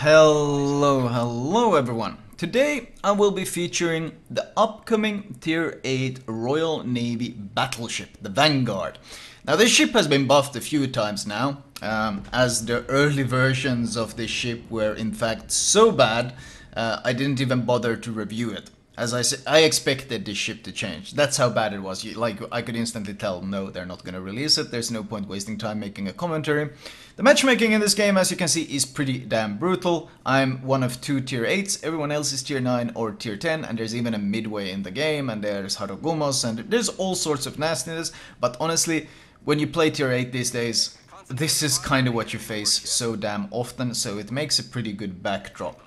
Hello everyone. Today I will be featuring the upcoming Tier 8 Royal Navy battleship, the Vanguard. Now this ship has been buffed a few times now, as the early versions of this ship were in fact so bad, I didn't even bother to review it. As I said, I expected this ship to change. That's how bad it was. Like, I could instantly tell, no, they're not going to release it. There's no point wasting time making a commentary. The matchmaking in this game, as you can see, is pretty damn brutal. I'm one of 2 tier 8s. Everyone else is tier 9 or tier 10. And there's even a midway in the game. And there's Harugumos. And there's all sorts of nastiness. But honestly, when you play tier 8 these days, this is kind of what you face so damn often. So it makes a pretty good backdrop.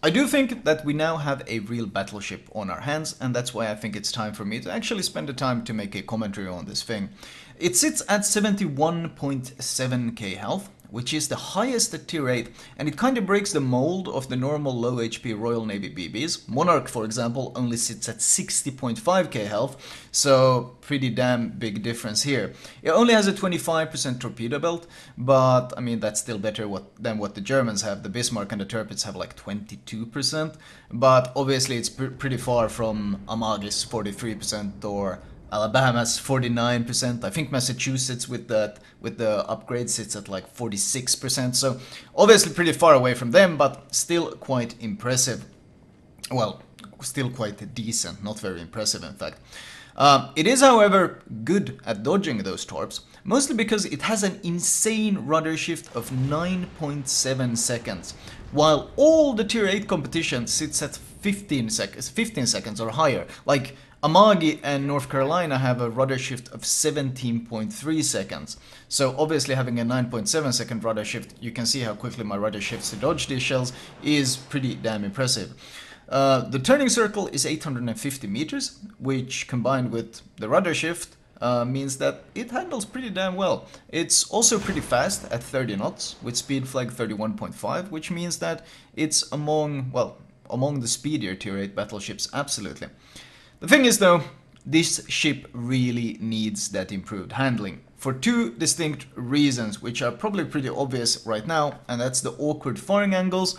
I do think that we now have a real battleship on our hands, and that's why I think it's time for me to actually spend the time to make a commentary on this thing. It sits at 71.7k health, which is the highest at tier 8, and it kind of breaks the mold of the normal low HP Royal Navy BBs. Monarch, for example, only sits at 60.5k health, so pretty damn big difference here. It only has a 25% torpedo belt, but I mean that's still better than what the Germans have. The Bismarck and the Tirpitz have like 22%, but obviously it's pretty far from Amagi's 43% or Alabama's 49%. I think Massachusetts with the upgrade sits at like 46%. So obviously pretty far away from them, but still quite impressive. Well, still quite decent, not very impressive in fact. It is, however, good at dodging those torps, mostly because it has an insane rudder shift of 9.7 seconds, while all the tier 8 competition sits at 15 seconds or higher. Like Amagi and North Carolina have a rudder shift of 17.3 seconds. So obviously having a 9.7 second rudder shift, you can see how quickly my rudder shifts to dodge these shells, is pretty damn impressive. The turning circle is 850 meters, which combined with the rudder shift means that it handles pretty damn well. It's also pretty fast at 30 knots with speed flag 31.5, which means that it's among the speedier tier 8 battleships, absolutely. The thing is though, this ship really needs that improved handling for 2 distinct reasons, which are probably pretty obvious right now, and that's the awkward firing angles,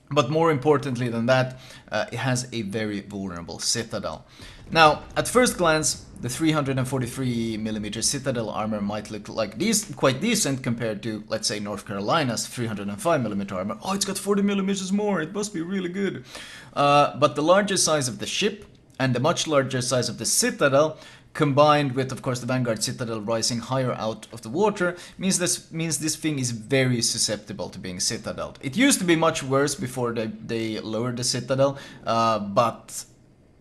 but more importantly than that, it has a very vulnerable citadel. Now, at first glance, the 343mm citadel armor might look like quite decent compared to, let's say, North Carolina's 305mm armor. Oh, it's got 40mm more, it must be really good. But the larger size of the ship and the much larger size of the citadel, combined with, of course, the Vanguard citadel rising higher out of the water, means this thing is very susceptible to being citadeled. It used to be much worse before they lowered the citadel, but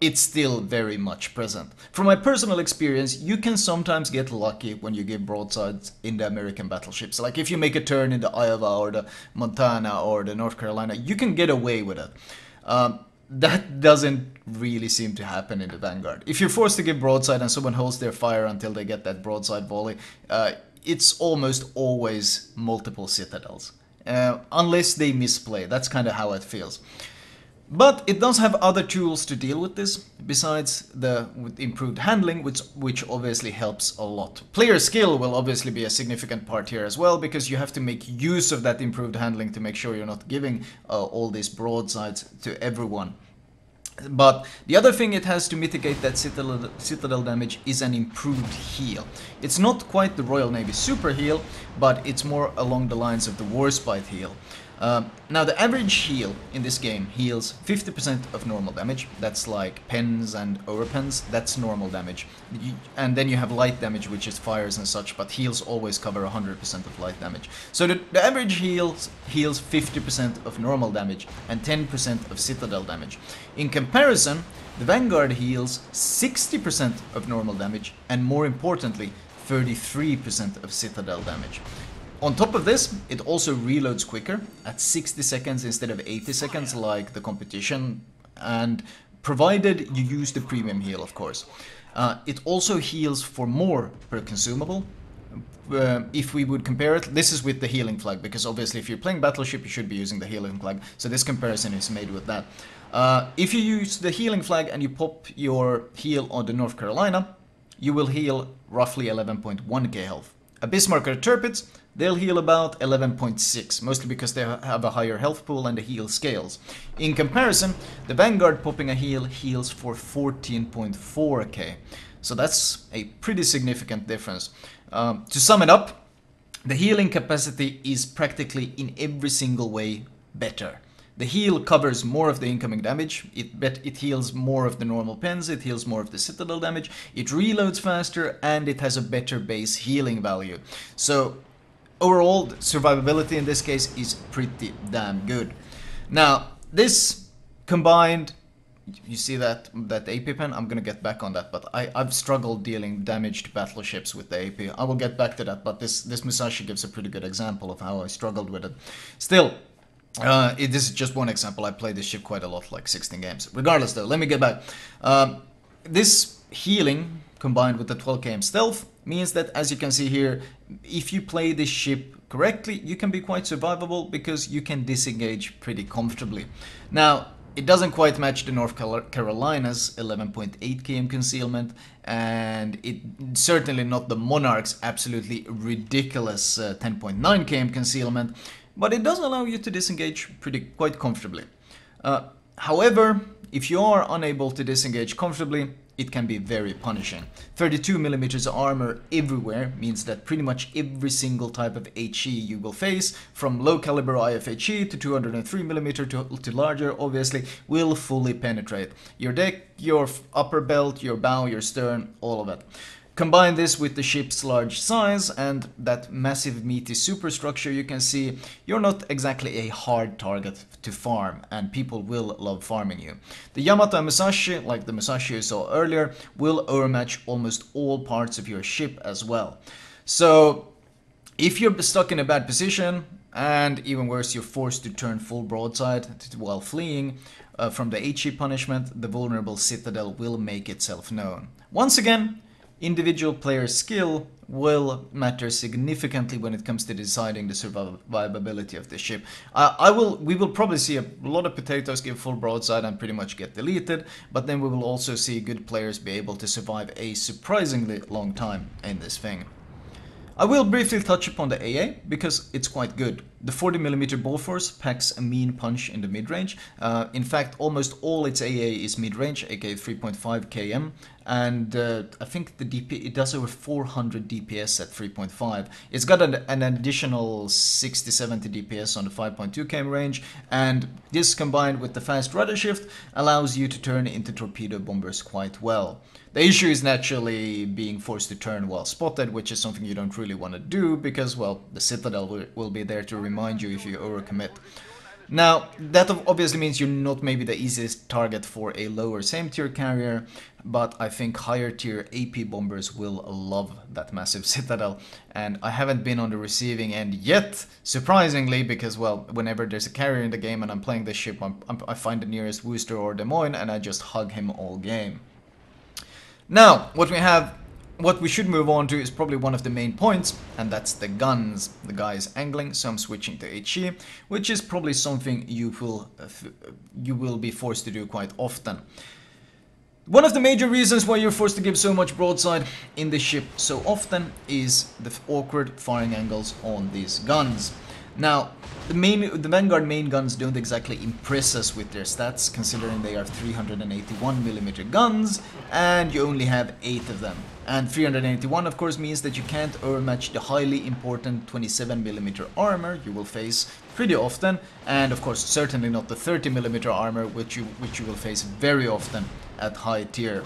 it's still very much present. From my personal experience, you can sometimes get lucky when you give broadsides in the American battleships. Like if you make a turn in the Iowa or the Montana or the North Carolina, you can get away with it. That doesn't really seem to happen in the Vanguard. If you're forced to give broadside and someone holds their fire until they get that broadside volley, it's almost always multiple citadels. Unless they misplay, that's kind of how it feels. But it does have other tools to deal with this, besides the improved handling, which obviously helps a lot. Player skill will obviously be a significant part here as well, because you have to make use of that improved handling to make sure you're not giving all these broadsides to everyone. But the other thing it has to mitigate that citadel damage is an improved heal. It's not quite the Royal Navy super heal, but it's more along the lines of the Warspite heal. Now the average heal in this game heals 50% of normal damage. That's like pens and overpens, that's normal damage. And then you have light damage, which is fires and such, but heals always cover 100% of light damage. So the average heals 50% of normal damage and 10% of citadel damage. In comparison, the Vanguard heals 60% of normal damage and, more importantly, 33% of citadel damage. On top of this, it also reloads quicker at 60 seconds instead of 80 seconds like the competition, and provided you use the premium heal, of course. It also heals for more per consumable. If we would compare it, this is with the healing flag, because obviously if you're playing Battleship you should be using the healing flag, so this comparison is made with that. If you use the healing flag and you pop your heal on the North Carolina, you will heal roughly 11.1k health. A Bismarck or a Tirpitz they'll heal about 11.6, mostly because they have a higher health pool and the heal scales. In comparison, the Vanguard popping a heal heals for 14.4k. So that's a pretty significant difference. To sum it up, the healing capacity is practically in every single way better. The heal covers more of the incoming damage, it heals more of the normal pens, it heals more of the citadel damage, it reloads faster, and it has a better base healing value. So overall, survivability in this case is pretty damn good. Now, this combined, you see that AP pen? I'm gonna get back on that, but I've struggled dealing damage to battleships with the AP. I will get back to that, but this Musashi gives a pretty good example of how I struggled with it. Still, this is just one example. I played this ship quite a lot, like 16 games. Regardless though, let me get back. This healing combined with the 12 km stealth means that, as you can see here, if you play this ship correctly, you can be quite survivable because you can disengage pretty comfortably. Now, it doesn't quite match the North Carolina's 11.8 km concealment, and it certainly not the Monarch's absolutely ridiculous 10.9 km concealment, but it does allow you to disengage quite comfortably. However, if you are unable to disengage comfortably, it can be very punishing. 32mm armor everywhere means that pretty much every single type of HE you will face, from low caliber IFHE to 203mm to larger, obviously, will fully penetrate your deck, your upper belt, your bow, your stern, all of it. Combine this with the ship's large size and that massive meaty superstructure you can see, you're not exactly a hard target to farm, and people will love farming you. The Yamato and Musashi, like the Musashi you saw earlier, will overmatch almost all parts of your ship as well. So if you're stuck in a bad position, and even worse, you're forced to turn full broadside while fleeing from the HE punishment, the vulnerable citadel will make itself known. Once again, individual player skill will matter significantly when it comes to deciding the survivability of the ship. We will probably see a lot of potatoes give full broadside and pretty much get deleted, but then we will also see good players be able to survive a surprisingly long time in this thing. I will briefly touch upon the AA because it's quite good. The 40mm Bofors packs a mean punch in the mid-range. In fact, almost all its AA is mid-range, aka 3.5 km, and I think the DP it does over 400 DPS at 3.5. It's got an additional 60-70 DPS on the 5.2 km range, and this combined with the fast rudder shift allows you to turn into torpedo bombers quite well. The issue is naturally being forced to turn while spotted, which is something you don't really want to do because, well, the Citadel will be there to remind you if you overcommit. Now, that obviously means you're not maybe the easiest target for a lower same tier carrier, but I think higher tier AP bombers will love that massive Citadel, and I haven't been on the receiving end yet, surprisingly, because, well, whenever there's a carrier in the game and I'm playing this ship, I find the nearest Worcester or Des Moines and I just hug him all game. Now, what we should move on to is probably one of the main points, and that's the guns. The guy is angling, so I'm switching to HE, which is probably something you will be forced to do quite often. One of the major reasons why you're forced to give so much broadside in the ship so often is the awkward firing angles on these guns. Now, the Vanguard main guns don't exactly impress us with their stats, considering they are 381mm guns, and you only have 8 of them. And 381 of course means that you can't overmatch the highly important 27mm armor you will face pretty often, and of course certainly not the 30mm armor which you will face very often at high tier.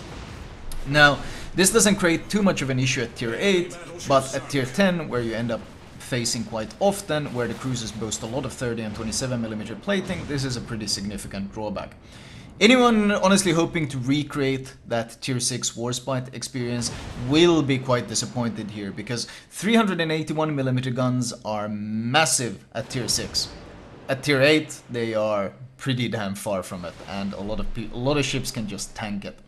Now, this doesn't create too much of an issue at tier 8, but at tier 10, where you end up facing quite often, where the cruisers boast a lot of 30 and 27mm plating, this is a pretty significant drawback. Anyone honestly hoping to recreate that tier 6 Warspite experience will be quite disappointed here, because 381mm guns are massive at tier 6. At tier 8 they are pretty damn far from it, and a lot of ships can just tank it.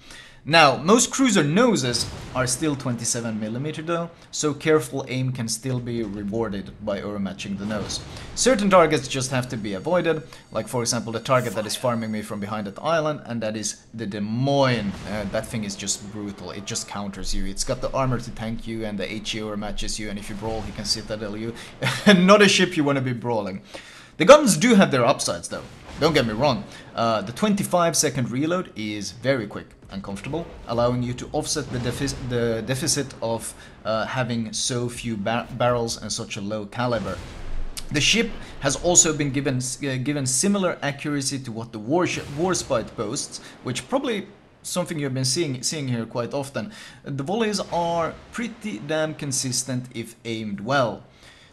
Now, most cruiser noses are still 27mm though, so careful aim can still be rewarded by overmatching the nose. Certain targets just have to be avoided, like for example the target that is farming me from behind that island, and that is the Des Moines. That thing is just brutal, it just counters you. It's got the armor to tank you and the HE overmatches you, and if you brawl he can citadel you. Not a ship you want to be brawling. The guns do have their upsides though, don't get me wrong. The 25-second reload is very quick and comfortable, allowing you to offset the deficit of having so few barrels and such a low caliber. The ship has also been given similar accuracy to what the Warspite boasts, which probably something you've been seeing here quite often. The volleys are pretty damn consistent if aimed well.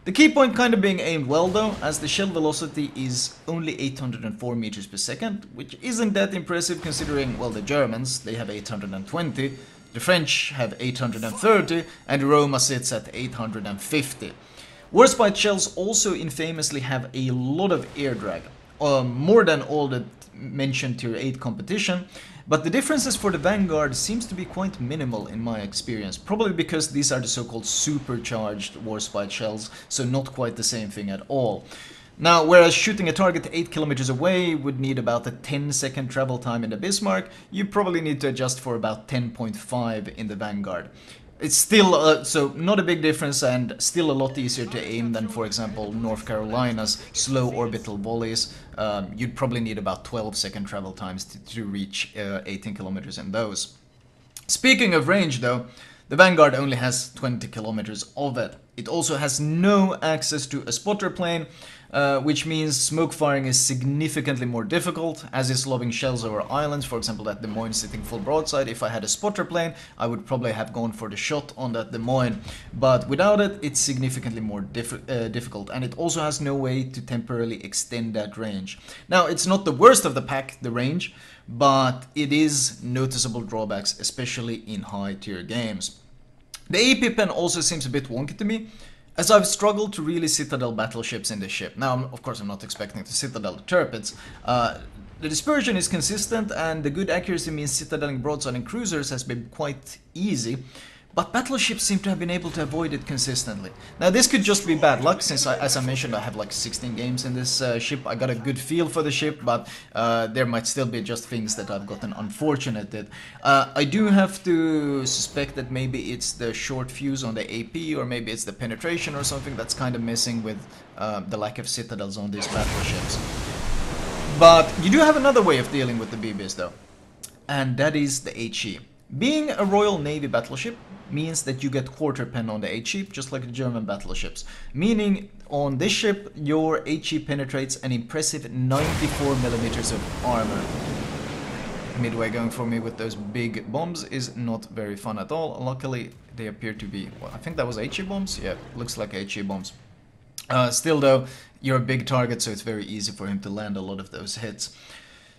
The key point kind of being aimed well though, as the shell velocity is only 804 meters per second, which isn't that impressive considering, well, the Germans, they have 820, the French have 830, and Roma sits at 850. Warspite shells also infamously have a lot of air drag, more than all the mentioned tier 8 competition, but the differences for the Vanguard seems to be quite minimal in my experience, probably because these are the so-called supercharged Warspite shells, so not quite the same thing at all. Now, whereas shooting a target 8 kilometers away would need about a 10-second travel time in the Bismarck, you probably need to adjust for about 10.5 in the Vanguard. It's still, so not a big difference, and still a lot easier to aim than, for example, North Carolina's slow orbital volleys. You'd probably need about 12-second travel times to reach 18 kilometers in those. Speaking of range though, the Vanguard only has 20 kilometers of it. It also has no access to a spotter plane, which means smoke firing is significantly more difficult, as is lobbing shells over islands. For example, that Des Moines sitting full broadside. If I had a spotter plane, I would probably have gone for the shot on that Des Moines, but without it, it's significantly more difficult, and it also has no way to temporarily extend that range. Now, it's not the worst of the pack, the range, but it is noticeable drawbacks, especially in high tier games. The AP pen also seems a bit wonky to me, as I've struggled to really citadel battleships in this ship. Now, of course, I'm not expecting to citadel the turrets. The dispersion is consistent, and the good accuracy means citadeling broadside and cruisers has been quite easy, but battleships seem to have been able to avoid it consistently. Now, this could just be bad luck, since, as I mentioned, I have like 16 games in this ship. I got a good feel for the ship, but there might still be just things that I've gotten unfortunate at. I do have to suspect that maybe it's the short fuse on the AP, or maybe it's the penetration or something that's kind of missing with the lack of citadels on these battleships. But you do have another way of dealing with the BBs though, and that is the HE. Being a Royal Navy battleship means that you get quarter pen on the HE, just like the German battleships. Meaning, on this ship, your HE penetrates an impressive 94mm of armor. Midway going for me with those big bombs is not very fun at all. Luckily, they appear to be, well, I think that was HE bombs? Yeah, looks like HE bombs. Still though, you're a big target, so it's very easy for him to land a lot of those hits.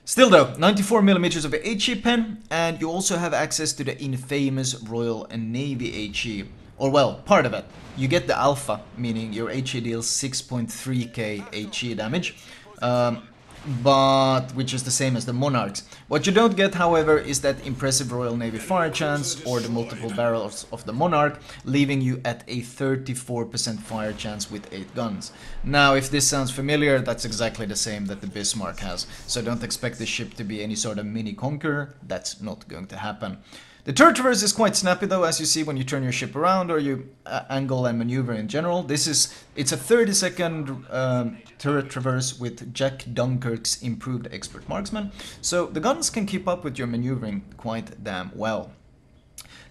Still though, 94mm of HE pen, and you also have access to the infamous Royal Navy HE. Or well, part of it. You get the Alpha, meaning your HE deals 6.3k HE damage, but which is the same as the Monarchs. What you don't get, however, is that impressive Royal Navy fire chance or the multiple barrels of the Monarch, leaving you at a 34% fire chance with 8 guns. Now, if this sounds familiar, that's exactly the same that the Bismarck has, so don't expect the ship to be any sort of mini conqueror. That's not going to happen. The turret traverse is quite snappy though, as you see when you turn your ship around or you angle and maneuver in general. It's a 30-second turret traverse with Jack Dunkirk's improved expert marksman, so the guns can keep up with your maneuvering quite damn well.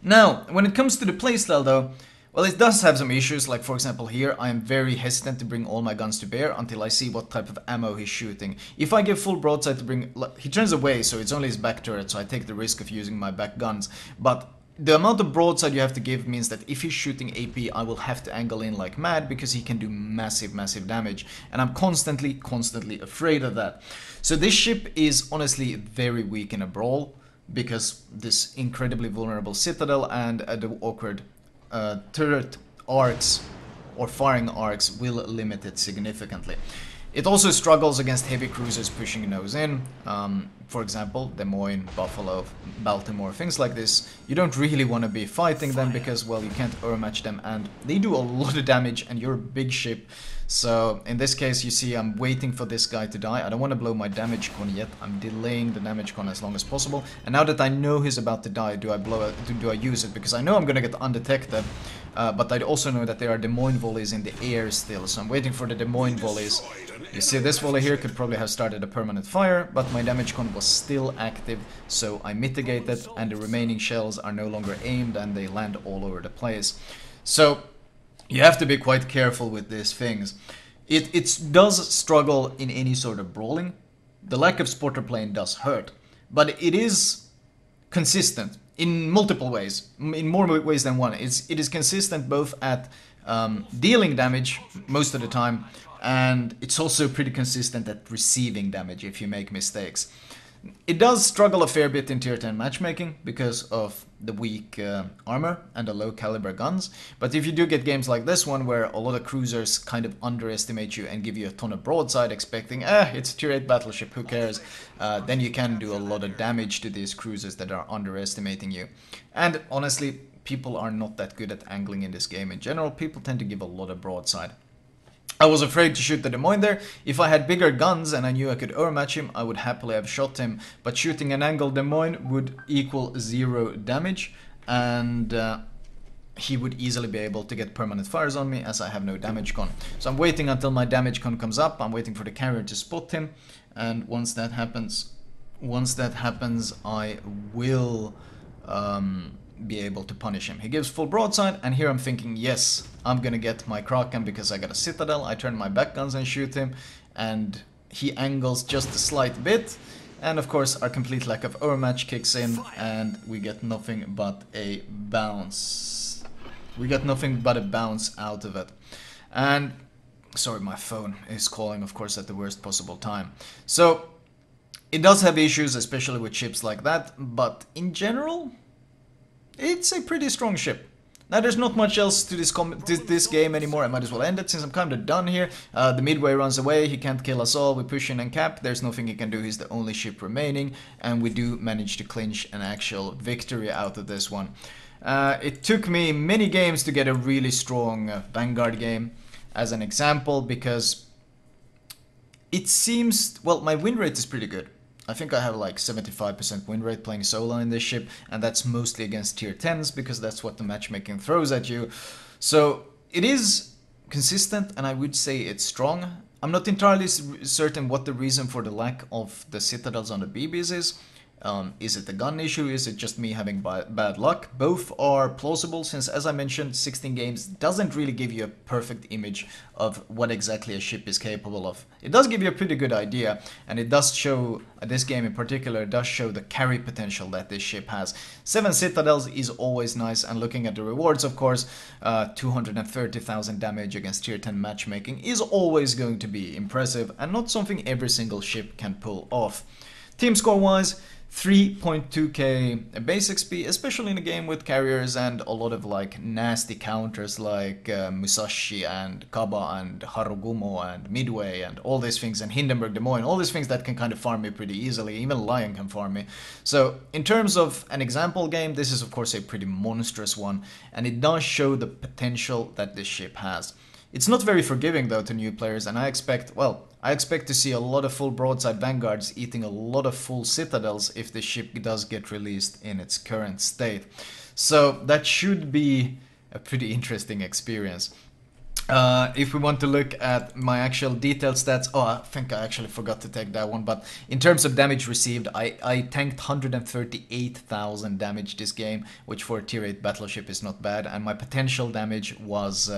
Now, when it comes to the playstyle though, well, it does have some issues, like for example here, I am very hesitant to bring all my guns to bear until I see what type of ammo he's shooting. If I give full broadside to bring... he turns away, so it's only his back turret, so I take the risk of using my back guns. But the amount of broadside you have to give means that if he's shooting AP, I will have to angle in like mad, because he can do massive, massive damage. And I'm constantly afraid of that. So this ship is honestly very weak in a brawl, because this incredibly vulnerable citadel and the awkward turret arcs or firing arcs will limit it significantly. It also struggles against heavy cruisers pushing nose in. For example, Des Moines, Buffalo, Baltimore, things like this. You don't really want to be fighting them because, well, you can't match them and they do a lot of damage and you're a big ship. So in this case, you see I'm waiting for this guy to die. I don't want to blow my damage con yet. I'm delaying the damage con as long as possible. And now that I know he's about to die, do I use it? Because I know I'm going to get undetected. But I also know that there are Des Moines volleys in the air still. So I'm waiting for the Des Moines volleys. You see this volley here could probably have started a permanent fire, but my damage con was still active, so I mitigated and the remaining shells are no longer aimed and they land all over the place. So you have to be quite careful with these things. It does struggle in any sort of brawling. The lack of spotter plane does hurt, but it is consistent in multiple ways, in more ways than one. It is consistent both at dealing damage most of the time, and it's also pretty consistent at receiving damage if you make mistakes. It does struggle a fair bit in tier 10 matchmaking because of the weak armor and the low caliber guns, but if you do get games like this one where a lot of cruisers kind of underestimate you and give you a ton of broadside expecting, it's a tier 8 battleship, who cares, then you can do a lot of damage to these cruisers that are underestimating you. And honestly, people are not that good at angling in this game in general. People tend to give a lot of broadside. I was afraid to shoot the Des Moines there. If I had bigger guns and I knew I could overmatch him, I would happily have shot him. But shooting an angled Des Moines would equal 0 damage, and he would easily be able to get permanent fires on me as I have no damage con. So I'm waiting until my damage con comes up. I'm waiting for the carrier to spot him, and once that happens, I will be able to punish him. He gives full broadside, and here I'm thinking, yes, I'm gonna get my Kraken because I got a citadel. I turn my back guns and shoot him, and he angles just a slight bit, and of course our complete lack of overmatch kicks in, and we get nothing but a bounce. We got nothing but a bounce out of it. And sorry, my phone is calling, of course, at the worst possible time. So it does have issues, especially with ships like that, but in general, it's a pretty strong ship. Now there's not much else to this game anymore. I might as well end it since I'm kind of done here. The Midway runs away, he can't kill us all, we push in and cap, there's nothing he can do, he's the only ship remaining, and we do manage to clinch an actual victory out of this one. It took me many games to get a really strong Vanguard game, as an example, because it seems, well, my win rate is pretty good. I think I have like 75% win rate playing solo in this ship, and that's mostly against tier 10s because that's what the matchmaking throws at you. So it is consistent, and I would say it's strong. I'm not entirely certain what the reason for the lack of the citadels on the BBs is. Is it a gun issue? Is it just me having bad luck? Both are plausible since, as I mentioned, 16 games doesn't really give you a perfect image of what exactly a ship is capable of. It does give you a pretty good idea, and it does show, this game in particular, does show the carry potential that this ship has. 7 citadels is always nice, and looking at the rewards, of course, 230,000 damage against tier 10 matchmaking is always going to be impressive, and not something every single ship can pull off. Team score wise, 3.2k base XP, especially in a game with carriers and a lot of like nasty counters like Musashi and Kaba and Harugumo and Midway and all these things, and Hindenburg, Des Moines, all these things that can kind of farm me pretty easily. Even Lion can farm me. So in terms of an example game, this is of course a pretty monstrous one, and it does show the potential that this ship has. It's not very forgiving though to new players, and I expect to see a lot of full broadside Vanguards eating a lot of full citadels if the ship does get released in its current state. So that should be a pretty interesting experience. If we want to look at my actual detailed stats, I think I actually forgot to take that one, but in terms of damage received, I tanked 138,000 damage this game, which for a tier 8 battleship is not bad, and my potential damage was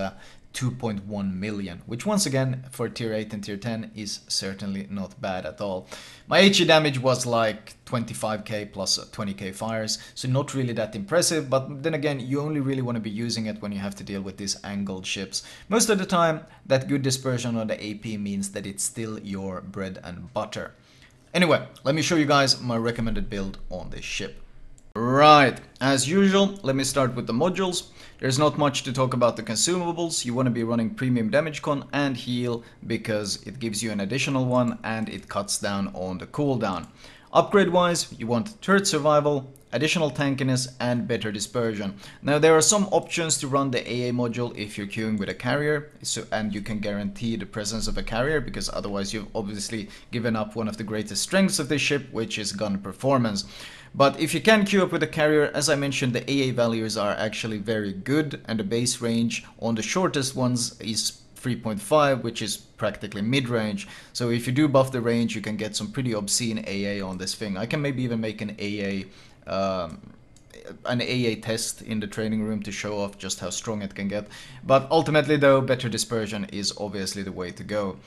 2.1 million, which once again for tier 8 and tier 10 is certainly not bad at all. My HE damage was like 25k plus 20k fires, so not really that impressive, but then again, you only really want to be using it when you have to deal with these angled ships. Most of the time, that good dispersion on the AP means that it's still your bread and butter. Anyway, let me show you guys my recommended build on this ship. Right, as usual, let me start with the modules. There's not much to talk about the consumables. You want to be running premium damage con and heal because it gives you an additional one and it cuts down on the cooldown. Upgrade wise, you want turret survival, additional tankiness and better dispersion. Now there are some options to run the AA module if you're queuing with a carrier, and you can guarantee the presence of a carrier because otherwise you've obviously given up one of the greatest strengths of this ship, which is gun performance. But if you can queue up with a carrier, as I mentioned, the AA values are actually very good, and the base range on the shortest ones is 3.5, which is practically mid-range. So if you do buff the range, you can get some pretty obscene AA on this thing. I can maybe even make an AA test in the training room to show off just how strong it can get. But ultimately though, better dispersion is obviously the way to go.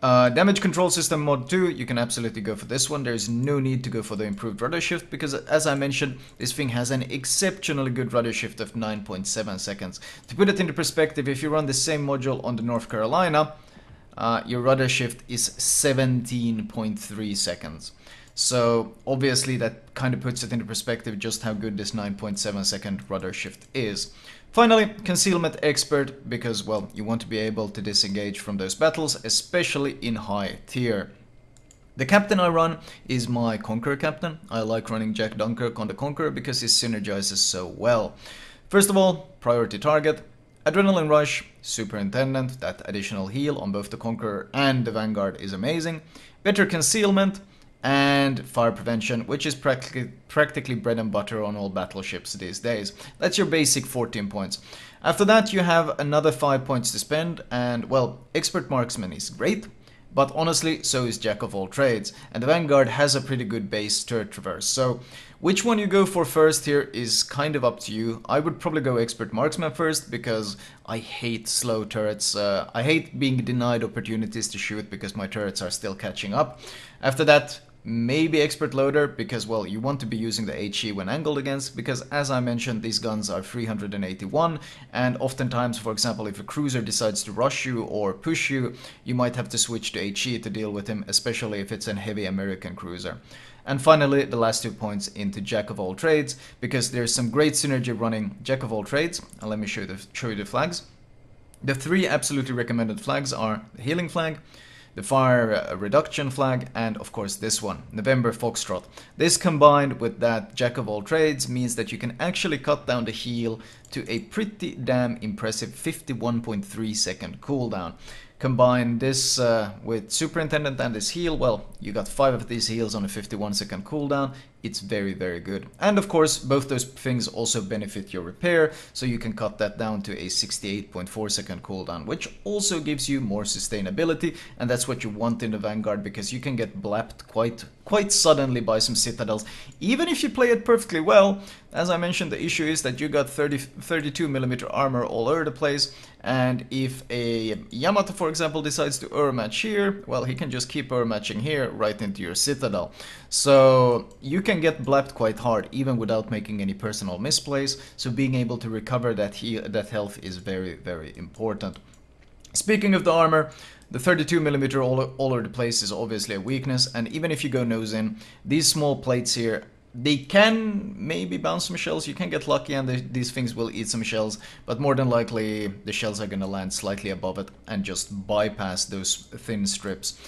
Damage control system mod 2, you can absolutely go for this one. There's no need to go for the improved rudder shift because, as I mentioned, this thing has an exceptionally good rudder shift of 9.7 seconds. To put it into perspective, if you run the same module on the North Carolina, your rudder shift is 17.3 seconds. So obviously that kind of puts it into perspective just how good this 9.7 second rudder shift is. Finally, concealment expert, because, well, you want to be able to disengage from those battles, especially in high tier. The captain I run is my Conqueror captain. I like running Jack Dunkirk on the Conqueror because he synergizes so well. First of all, priority target, Adrenaline Rush, Superintendent, that additional heal on both the Conqueror and the Vanguard is amazing. Better concealment, and fire prevention, which is practically bread and butter on all battleships these days. That's your basic 14 points. After that you have another 5 points to spend, and well, expert marksman is great, but honestly so is jack of all trades, and the Vanguard has a pretty good base turret traverse. So which one you go for first here is kind of up to you. I would probably go expert marksman first because I hate slow turrets. I hate being denied opportunities to shoot because my turrets are still catching up. After that, maybe expert loader because, well, you want to be using the HE when angled against, because as I mentioned, these guns are 381, and oftentimes, for example, if a cruiser decides to rush you or push you, you might have to switch to HE to deal with him, especially if it's a heavy American cruiser. And finally, the last 2 points into Jack of all trades, because there's some great synergy running Jack of all trades. And let me show you the flags. The 3 absolutely recommended flags are the healing flag, the fire reduction flag, and of course this one, November Foxtrot. This combined with that Jack of all trades means that you can actually cut down the heal to a pretty damn impressive 51.3 second cooldown. Combine this with Superintendent and this heal, well, you got 5 of these heals on a 51 second cooldown. It's very, very good. And of course, both those things also benefit your repair, so you can cut that down to a 68.4 second cooldown, which also gives you more sustainability, and that's what you want in the Vanguard, because you can get blapped quite suddenly by some citadels, even if you play it perfectly well. As I mentioned, the issue is that you got 32mm armor all over the place, and if a Yamato, for example, decides to match here, well, he can just keep matching here right into your citadel. So you can get blapped quite hard even without making any personal misplays, so being able to recover that health is very, very important. Speaking of the armor, the 32mm all over the place is obviously a weakness, and even if you go nose in, these small plates here, they can maybe bounce some shells. You can get lucky and these things will eat some shells, but more than likely the shells are gonna land slightly above it and just bypass those thin strips.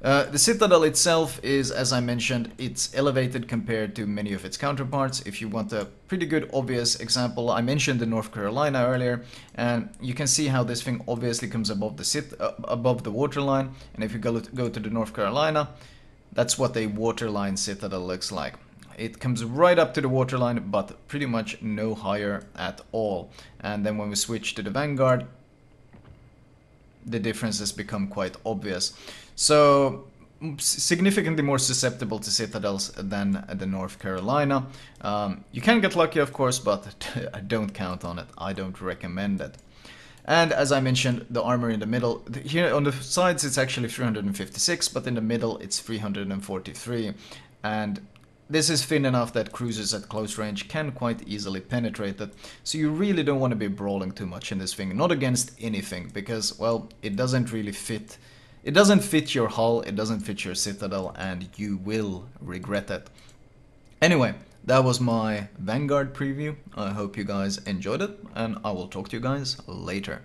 The Citadel itself is, as I mentioned, it's elevated compared to many of its counterparts. If you want a pretty good obvious example, I mentioned the North Carolina earlier, and you can see how this thing obviously comes above the waterline. And if you go to the North Carolina, that's what a waterline Citadel looks like. It comes right up to the waterline, but pretty much no higher at all. And then when we switch to the Vanguard, the differences become quite obvious. So significantly more susceptible to citadels than the North Carolina. You can get lucky, of course, but don't count on it. I don't recommend it. And as I mentioned, the armor in the middle, here on the sides it's actually 356, but in the middle it's 343. And this is thin enough that cruisers at close range can quite easily penetrate it, so you really don't want to be brawling too much in this thing, not against anything, because, well, it doesn't really fit. It doesn't fit your hull, it doesn't fit your citadel, and you will regret it. Anyway, that was my Vanguard preview. I hope you guys enjoyed it, and I will talk to you guys later.